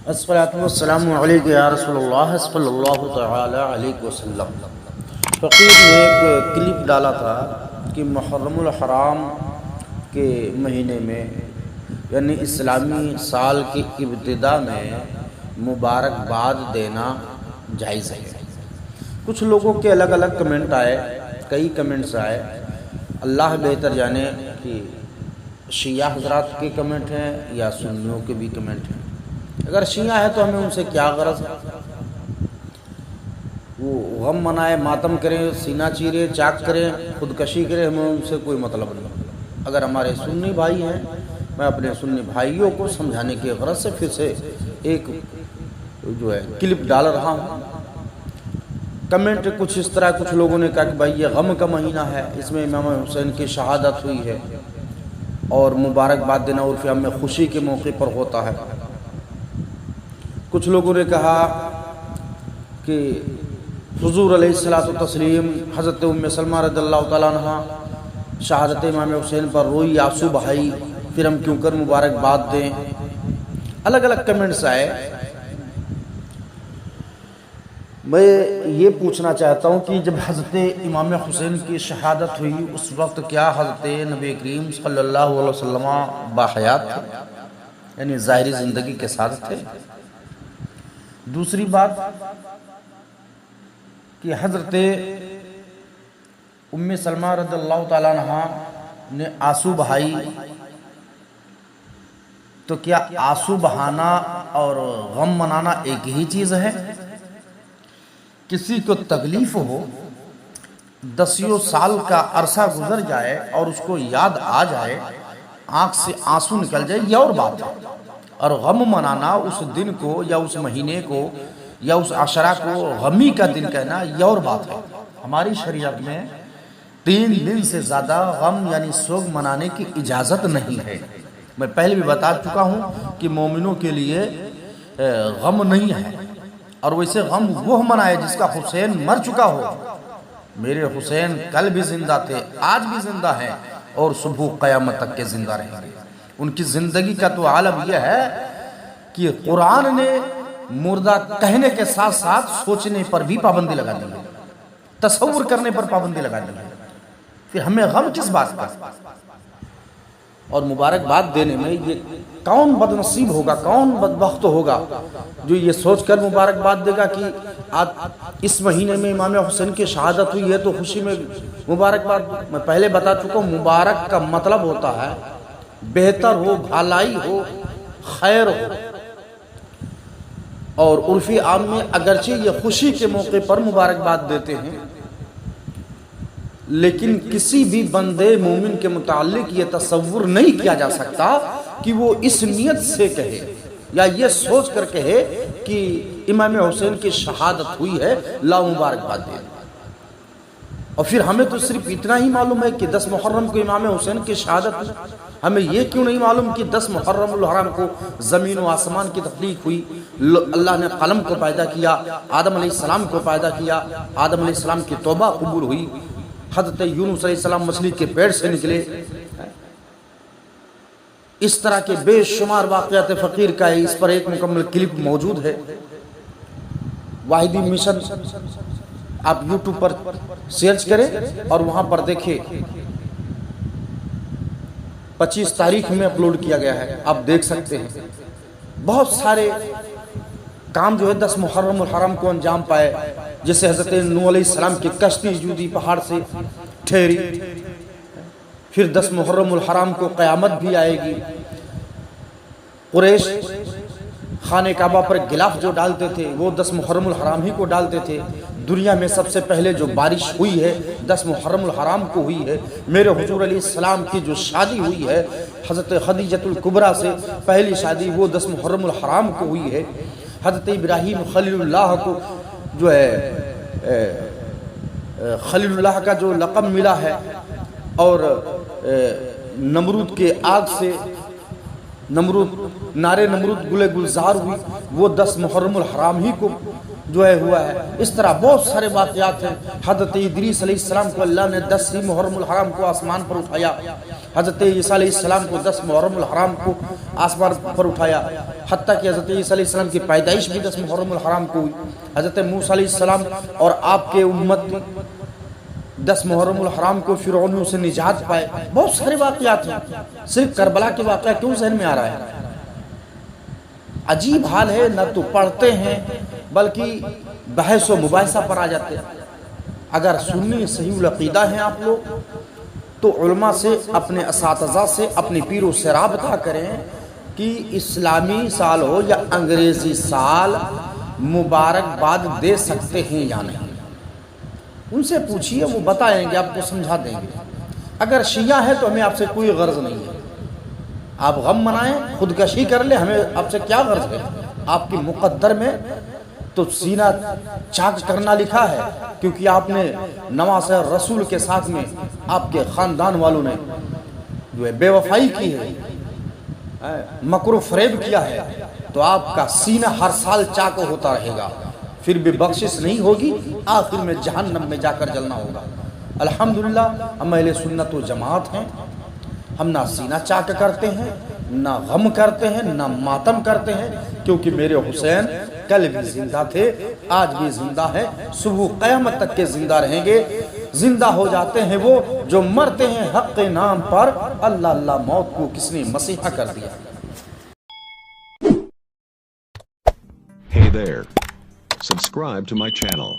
الصلاۃ والسلام علیک یا رسول اللہ صلی اللہ تعالی علیہ وسلم۔ فقیر نے ایک کلپ ڈالا تھا کہ محرم الحرام کے مہینے میں یعنی اسلامی سال کی ابتدا میں مبارکباد دینا جائز ہے۔ کچھ لوگوں کے الگ الگ کمنٹ آئے، کئی کمنٹس آئے، اللہ بہتر جانے کہ شیعہ حضرات کے کمنٹ ہیں یا سنیوں کے بھی کمنٹ ہیں۔ اگر شیعہ ہے تو ہمیں ان سے کیا غرض ہے؟ وہ غم منائے، ماتم کریں، سینہ چیرے، چاک کریں، خودکشی کریں، ہمیں ان سے کوئی مطلب نہیں۔ اگر ہمارے سنی بھائی ہیں، میں اپنے سنی بھائیوں کو سمجھانے کی غرض سے پھر سے ایک کلپ ڈال رہا ہوں۔ کمنٹ کچھ اس طرح، کچھ لوگوں نے کہا کہ بھائی یہ غم کا مہینہ ہے، اس میں امام حسین کی شہادت ہوئی ہے اور مبارکباد دینا عرف عام میں خوشی کے موقع پر ہوتا ہے۔ کچھ لوگوں نے کہا کہ حضور علیہ الصلوۃ والتسلیم حضرت ام سلمہ رضی اللہ تعالیٰ عنہ شہادت امام حسین پر روئی، آنسو بہائی، پھر ہم کیوں کر مبارکباد دیں۔ الگ الگ کمنٹس آئے۔ میں یہ پوچھنا چاہتا ہوں کہ جب حضرت امام حسین کی شہادت ہوئی اس وقت کیا حضرت نبی کریم صلی اللہ علیہ وسلم باحیات تھے، یعنی ظاہری زندگی کے ساتھ تھے؟ دوسری بات کہ حضرت ام سلمہ رضی اللہ تعالیٰ عنہ نے آنسو بہائی، تو کیا آنسو بہانا اور غم منانا ایک ہی چیز ہے؟ کسی کو تکلیف ہو، 10 سال کا عرصہ گزر جائے اور اس کو یاد آ جائے، آنکھ سے آنسو نکل جائے، یہ اور بات ہے۔ اور غم منانا اس دن کو یا اس مہینے کو یا اس عشرہ کو غمی کا دن کہنا یہ اور بات ہے۔ ہماری شریعت میں 3 دن سے زیادہ غم یعنی سوگ منانے کی اجازت نہیں ہے۔ میں پہلے بھی بتا چکا ہوں کہ مومنوں کے لیے غم نہیں ہے، اور ویسے غم وہ منائے جس کا حسین مر چکا ہو۔ میرے حسین کل بھی زندہ تھے، آج بھی زندہ ہیں اور صبح قیامت تک کے زندہ رہیں گے۔ ان کی زندگی کا تو عالم یہ ہے کہ قرآن نے مردہ کہنے کے ساتھ ساتھ سوچنے پر بھی پابندی لگا دی ہے، تصور کرنے پر پابندی لگا دی ہے، پھر ہمیں غم کس بات کا؟ اور مبارکباد دینے میں یہ کون بد نصیب ہوگا، کون بدبخت ہوگا جو یہ سوچ کر مبارکباد دے گا کہ آج اس مہینے میں امام حسین کی شہادت ہوئی ہے تو خوشی میں مبارکباد۔ میں پہلے بتا چکا ہوں، مبارک کا مطلب ہوتا ہے بہتر ہو، بھلائی ہو، خیر ہو، اور عرفی عام میں اگرچہ یہ خوشی کے موقع پر مبارکباد دیتے ہیں، لیکن کسی بھی بندے مومن کے متعلق یہ تصور نہیں کیا جا سکتا کہ وہ اس نیت سے کہے یا یہ سوچ کر کہے کہ امام حسین کی شہادت ہوئی ہے، لا مبارکباد دے۔ اور پھر ہمیں تو صرف اتنا ہی معلوم ہے کہ 10 محرم کو امام حسین کی شہادت ہوئی، ہمیں یہ کیوں نہیں معلوم کہ 10 محرم الحرام کو زمین و آسمان کی تخلیق ہوئی، اللہ نے قلم کو پیدا کیا، آدم علیہ السلام کو پیدا کیا، آدم علیہ السلام کی توبہ قبول ہوئی، حضرت یونس علیہ السلام مچھلی کے پیٹ سے نکلے۔ اس طرح کے بے شمار واقعات فقیر کا ہے، اس پر ایک مکمل کلپ موجود ہے۔ واحدی مشن آپ یوٹیوب پر سرچ کریں اور وہاں پر دیکھیں، 25 تاریخ میں اپلوڈ کیا گیا ہے، آپ دیکھ سکتے ہیں۔ بہت سارے کام جو ہے 10 محرم الحرام کو انجام پائے، جیسے حضرت نوح علیہ السلام کی کشتی جودی پہاڑ سے ٹھہری، پھر 10 محرم الحرام کو قیامت بھی آئے گی۔ قریش خانہ کعبہ پر غلاف جو ڈالتے تھے وہ 10 محرم الحرام ہی کو ڈالتے تھے۔ دنیا میں سب سے پہلے جو بارش ہوئی ہے 10 محرم الحرام کو ہوئی ہے۔ میرے حضور علیہ السلام کی جو شادی ہوئی ہے حضرت خدیجۃ الکبریٰ سے پہلی شادی، وہ 10 محرم الحرام کو ہوئی ہے۔ حضرت ابراہیم خلیل اللہ کو جو ہے خلیل اللہ کا جو لقب ملا ہے، اور نمرود کے آگ سے نمرود گلے گلزار ہوئی، وہ 10 محرم الحرام ہی کو جو ہے ہوا ہے. اس طرح بہت سارے واقعات ہیں. حضرت ادریس علیہ السلام کو اللہ نے 10 محرم الحرام کو آسمان پر اٹھایا. حضرت عیسیٰ علیہ السلام کو 10 محرم الحرام کو آسمان پر اٹھایا. حتیٰ کہ حضرت عیسیٰ علیہ السلام کی پیدائش بھی 10 محرم الحرام کو ہوئی. حضرت موسیٰ علیہ السلام اور آپ کے امت 10 محرم الحرام کو فرعونیوں سے نجات پائے. بہت سارے واقعات ہیں. صرف کربلا کے واقعہ کیوں ذہن میں آ رہا ہے؟ عجیب حال ہے، نہ تو پڑھتے ہیں بلکہ بحث و مباحثہ پر آ جاتے ہیں. اگر سنی صحیح العقیدہ ہیں آپ لوگ تو علماء سے، اپنے اساتذہ سے، اپنے پیروں سے رابطہ کریں کہ اسلامی سال ہو یا انگریزی سال مبارکباد دے سکتے ہیں یا نہیں. ان سے پوچھئے، وہ بتائیں گے، آپ کو سمجھا دیں گے. اگر شیعہ ہے تو ہمیں آپ سے کوئی غرض نہیں ہے. آپ غم منائیں، خودکشی کر لیں، ہمیں آپ سے کیا غرض ہے؟ آپ کی مقدر میں تو سینہ چاک کرنا لکھا ہے، کیونکہ آپ نے نواز رسول کے ساتھ میں آپ کے خاندان والوں نے جو ہے بے وفائی کی ہے، مکر و فریب کیا ہے، تو آپ کا سینہ ہر سال چاک ہوتا رہے گا. پھر بھی بخشش نہیں ہوگی، آخر میں جہنم میں جا کر جلنا ہوگا. الحمدللہ ہم اہل سنت و جماعت ہیں. ہم نہ سینہ چاک کرتے ہیں، نہ غم کرتے ہیں، نہ ماتم کرتے ہیں، کیونکہ میرے حسین کل بھی زندہ تھے، آج بھی زندہ ہیں، صبح قیامت تک کے زندہ رہیں گے. زندہ ہو جاتے ہیں وہ جو مرتے ہیں حق کے نام پر. اللہ اللہ موت کو کس نے مسیحا کر دیا. Hey there. Subscribe to my channel.